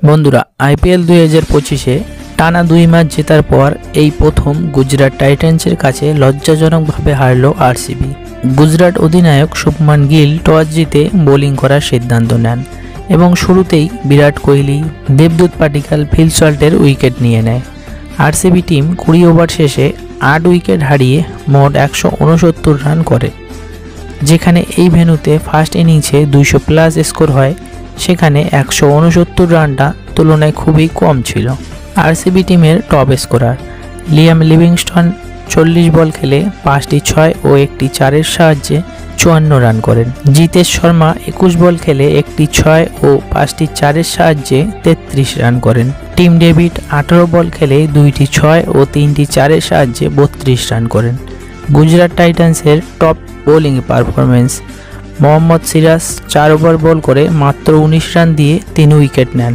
বন্ধুরা, আইপিএল 2025-এ টানা 2 ম্যাচ জেতার পর এই প্রথম গুজরাট টাইটান্সের কাছে লজ্জাজনকভাবে হারল আরসিবি। গুজরাট অধিনায়ক শুভমান গিল টস জিতে বোলিং করার সিদ্ধান্ত নেন এবং শুরুতেই বিরাট কোহলি, দেবদূত পাটিকাল, ফিল সল্টের উইকেট নিয়ে নেয়। আরসিবি টিম 20 ওভার শেষে 8 উইকেট হারিয়ে মোট 169 রান করে। যেখানে এই ভেন্যুতে ফার্স্ট ইনিংসে 200+ স্কোর হয়, সেখানে 169 রানটা তুলনায় খুবই কম ছিল। আরসিবি টিমের টপ স্কোরার লিয়াম লিভিংস্টন 40 বল খেলে 5টি 6 ও একটি 4-এর সাহায্যে 54 রান করেন। জিতেশ শর্মা 21 বল খেলে একটি 6 ও 5টি 4-এর সাহায্যে 33 রান করেন। টিম ডেভিড 18 বল খেলে 2টি 6 ও 3টি 4-এর সাহায্যে 32 রান করেন। গুজরাট টাইটান্সের top bowling performance Mohammed Siraj 4 over বল করে মাত্র 19 রান দিয়ে 3 উইকেট নেন।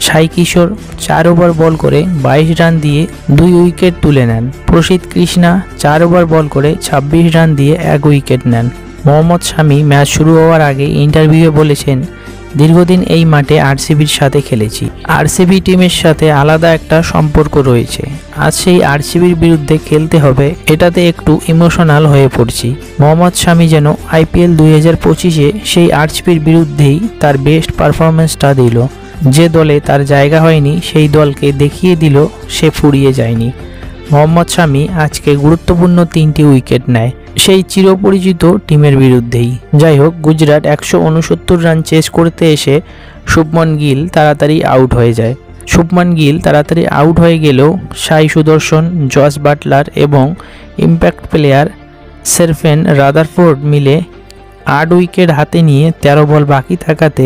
সাই কিশোর 4 ওভার বল করে 22 রান দিয়ে 2 উইকেট তুলে নেন। প্রসিদ্ধ কৃষ্ণা 4 ওভার বল করে 26 রান দিয়ে 1 উইকেট নেন। মোহাম্মদ শামি ম্যাচ শুরু হওয়ার আগে ইন্টারভিউয়ে বলেছেন, দীর্ঘদিন এই মাঠে আরসিবির সাথে খেলেছি। আরসিবি টিমের সাথে আলাদা একটা সম্পর্ক রয়েছে। আজ সেই আরসিবির বিরুদ্ধে খেলতে হবে, এটাতে একটু ইমোশনাল হয়ে পড়ছি। মোহাম্মদ শামি যেন আইপিএল 2025-এ সেই আরসিবির বিরুদ্ধেই তার বেস্ট পারফরমেন্সটা দিল। যে দলে তার জায়গা হয়নি সেই দলকে দেখিয়ে দিল সে ফুরিয়ে যায়নি। মোহাম্মদ শামি আজকে গুরুত্বপূর্ণ 3টি উইকেট নেয় সেই চিরপরিচিত টিমের বিরুদ্ধেই। যাই হোক, গুজরাট 169 রান চেস করতে এসে শুভমান গিল তাড়াতাড়ি আউট হয়ে যায়। শুভমান গিল তাড়াতাড়ি আউট হয়ে গেলেও সাই সুদর্শন, জস বাটলার এবং ইম্প্যাক্ট প্লেয়ার সেরফেন রাদারফোর্ড মিলে 8 উইকেট হাতে নিয়ে 13 বল বাকি থাকাতে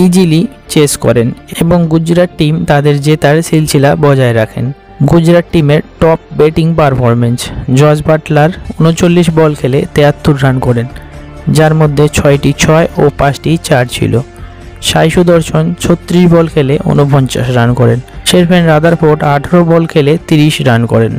ইজিলি চেস করেন এবং গুজরাট টিম তাদের জেতার সিলসিলা বজায় রাখেন। গুজরাট টিমের top batting performance Jos Buttler 39 ball খেলে 73 রান করেন, যার মধ্যে 6টি 6 ও 5টি 4 ছিল। সাই সুদর্শন 36 বল খেলে 49 রান করেন। সেরফেন রাদারফোর্ড 18 বল খেলে 30 রান করেন।